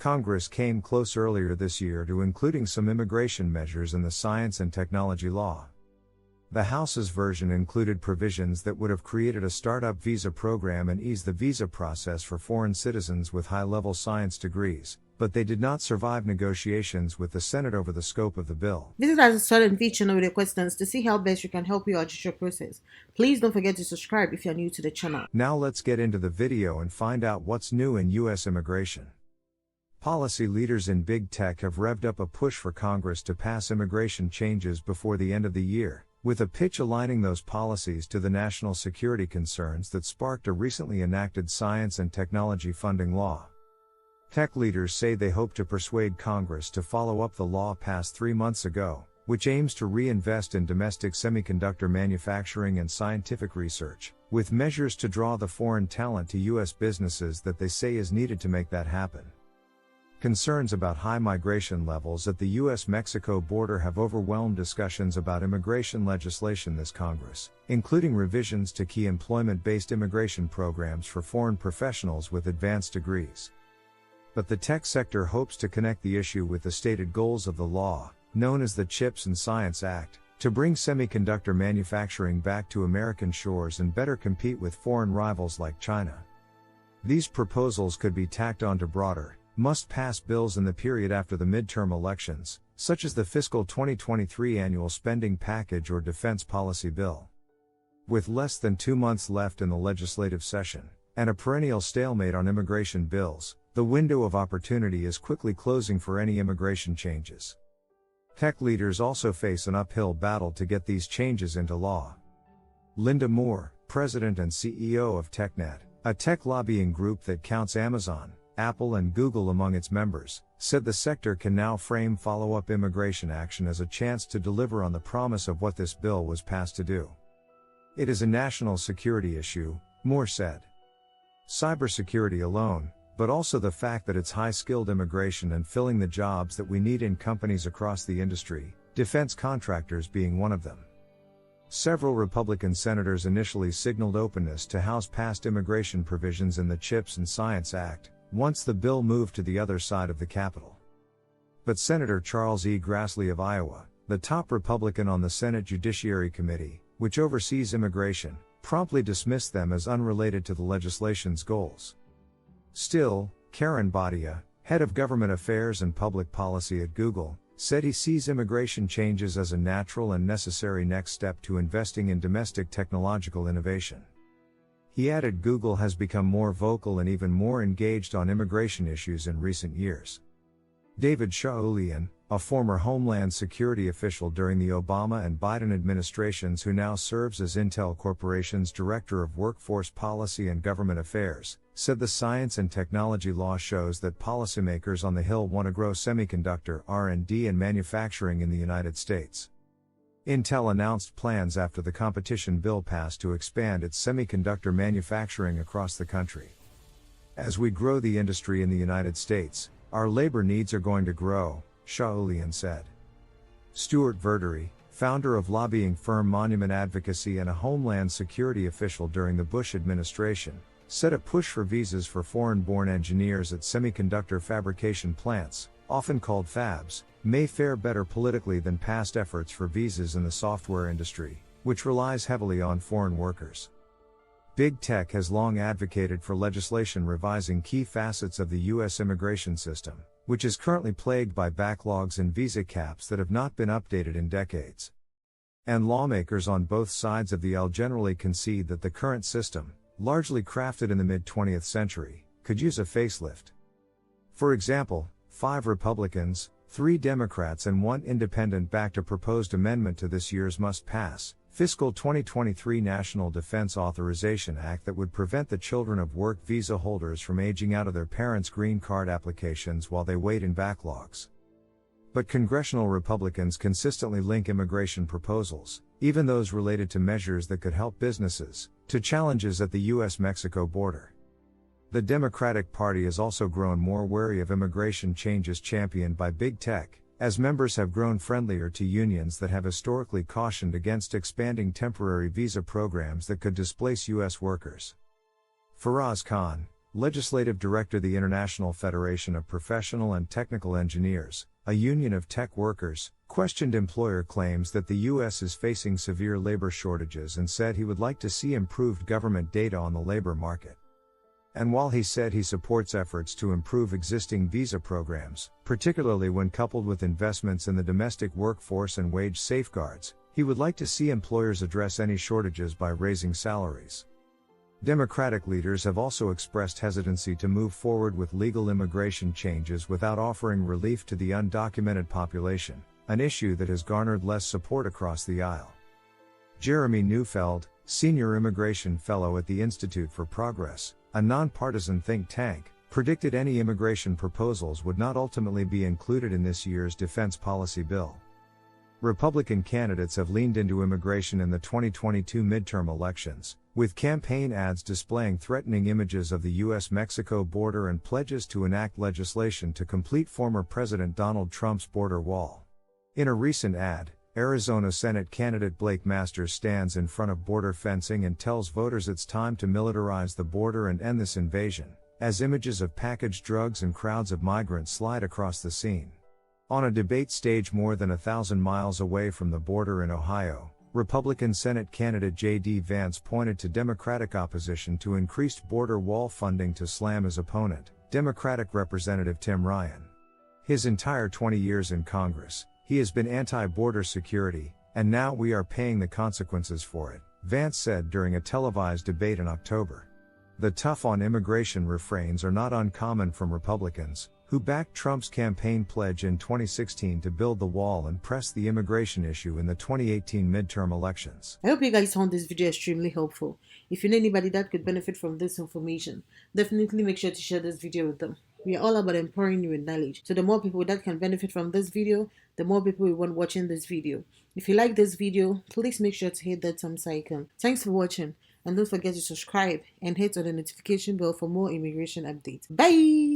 Congress came close earlier this year to including some immigration measures in the science and technology law. The House's version included provisions that would have created a startup visa program and eased the visa process for foreign citizens with high-level science degrees, but they did not survive negotiations with the Senate over the scope of the bill. Visit us at Swat&Vee channel with your questions to see how best we can help you out your process. Please don't forget to subscribe if you're new to the channel. Now let's get into the video and find out what's new in U.S. immigration. Policy leaders in big tech have revved up a push for Congress to pass immigration changes before the end of the year, with a pitch aligning those policies to the national security concerns that sparked a recently enacted science and technology funding law. Tech leaders say they hope to persuade Congress to follow up the law passed 3 months ago, which aims to reinvest in domestic semiconductor manufacturing and scientific research, with measures to draw the foreign talent to U.S. businesses that they say is needed to make that happen. Concerns about high migration levels at the U.S.-Mexico border have overwhelmed discussions about immigration legislation this Congress, including revisions to key employment-based immigration programs for foreign professionals with advanced degrees. But the tech sector hopes to connect the issue with the stated goals of the law, known as the CHIPS and Science Act, to bring semiconductor manufacturing back to American shores and better compete with foreign rivals like China. These proposals could be tacked onto broader, must-pass bills in the period after the midterm elections, such as the fiscal 2023 annual spending package or defense policy bill. With less than 2 months left in the legislative session, and a perennial stalemate on immigration bills, the window of opportunity is quickly closing for any immigration changes. Tech leaders also face an uphill battle to get these changes into law. Linda Moore, president and CEO of TechNet, a tech lobbying group that counts Amazon, Apple and Google among its members, said the sector can now frame follow-up immigration action as a chance to deliver on the promise of what this bill was passed to do. It is a national security issue, Moore said. Cybersecurity alone, but also the fact that it's high-skilled immigration and filling the jobs that we need in companies across the industry, defense contractors being one of them. Several Republican senators initially signaled openness to House-passed immigration provisions in the CHIPS and Science Act, once the bill moved to the other side of the Capitol. But Senator Charles E. Grassley of Iowa, the top Republican on the Senate Judiciary Committee, which oversees immigration, promptly dismissed them as unrelated to the legislation's goals. Still, Karen Bhatia, head of government affairs and public policy at Google, said he sees immigration changes as a natural and necessary next step to investing in domestic technological innovation. He added Google has become more vocal and even more engaged on immigration issues in recent years. David Shaulian, a former Homeland Security official during the Obama and Biden administrations who now serves as Intel Corporation's Director of Workforce Policy and Government Affairs, said the science and technology law shows that policymakers on the Hill want to grow semiconductor R&D and manufacturing in the United States. Intel announced plans after the competition bill passed to expand its semiconductor manufacturing across the country. As we grow the industry in the United States, our labor needs are going to grow, Shaulian said. Stuart Verdery, founder of lobbying firm Monument Advocacy and a Homeland Security official during the Bush administration, said a push for visas for foreign-born engineers at semiconductor fabrication plants, often called fabs, may fare better politically than past efforts for visas in the software industry, which relies heavily on foreign workers. Big tech has long advocated for legislation revising key facets of the U.S. immigration system, which is currently plagued by backlogs and visa caps that have not been updated in decades. And lawmakers on both sides of the aisle generally concede that the current system, largely crafted in the mid-20th century, could use a facelift. For example, 5 Republicans, 3 Democrats and 1 independent backed a proposed amendment to this year's must-pass, fiscal 2023 National Defense Authorization Act that would prevent the children of work visa holders from aging out of their parents' green card applications while they wait in backlogs. But congressional Republicans consistently link immigration proposals, even those related to measures that could help businesses, to challenges at the U.S.-Mexico border. The Democratic Party has also grown more wary of immigration changes championed by big tech, as members have grown friendlier to unions that have historically cautioned against expanding temporary visa programs that could displace U.S. workers. Faraz Khan, legislative director of the International Federation of Professional and Technical Engineers, a union of tech workers, questioned employer claims that the U.S. is facing severe labor shortages and said he would like to see improved government data on the labor market. And while he said he supports efforts to improve existing visa programs, particularly when coupled with investments in the domestic workforce and wage safeguards, he would like to see employers address any shortages by raising salaries. Democratic leaders have also expressed hesitancy to move forward with legal immigration changes without offering relief to the undocumented population, an issue that has garnered less support across the aisle. Jeremy Neufeld, senior immigration fellow at the Institute for Progress, a nonpartisan think tank, predicted any immigration proposals would not ultimately be included in this year's defense policy bill. Republican candidates have leaned into immigration in the 2022 midterm elections, with campaign ads displaying threatening images of the U.S.-Mexico border and pledges to enact legislation to complete former President Donald Trump's border wall. In a recent ad, Arizona Senate candidate Blake Masters stands in front of border fencing and tells voters it's time to militarize the border and end this invasion, as images of packaged drugs and crowds of migrants slide across the scene. On a debate stage more than 1,000 miles away from the border in Ohio, Republican Senate candidate J.D. Vance pointed to Democratic opposition to increased border wall funding to slam his opponent, Democratic Representative Tim Ryan. His entire 20 years in Congress, he has been anti-border security, and now we are paying the consequences for it, Vance said during a televised debate in October. The tough on immigration refrains are not uncommon from Republicans, who backed Trump's campaign pledge in 2016 to build the wall and press the immigration issue in the 2018 midterm elections. I hope you guys found this video extremely helpful. If you know anybody that could benefit from this information, definitely make sure to share this video with them. We are all about empowering you with knowledge. So the more people that can benefit from this video, the more people we want watching this video. If you like this video, please make sure to hit that thumbs icon. Thanks for watching, and don't forget to subscribe and hit on the notification bell for more immigration updates. Bye!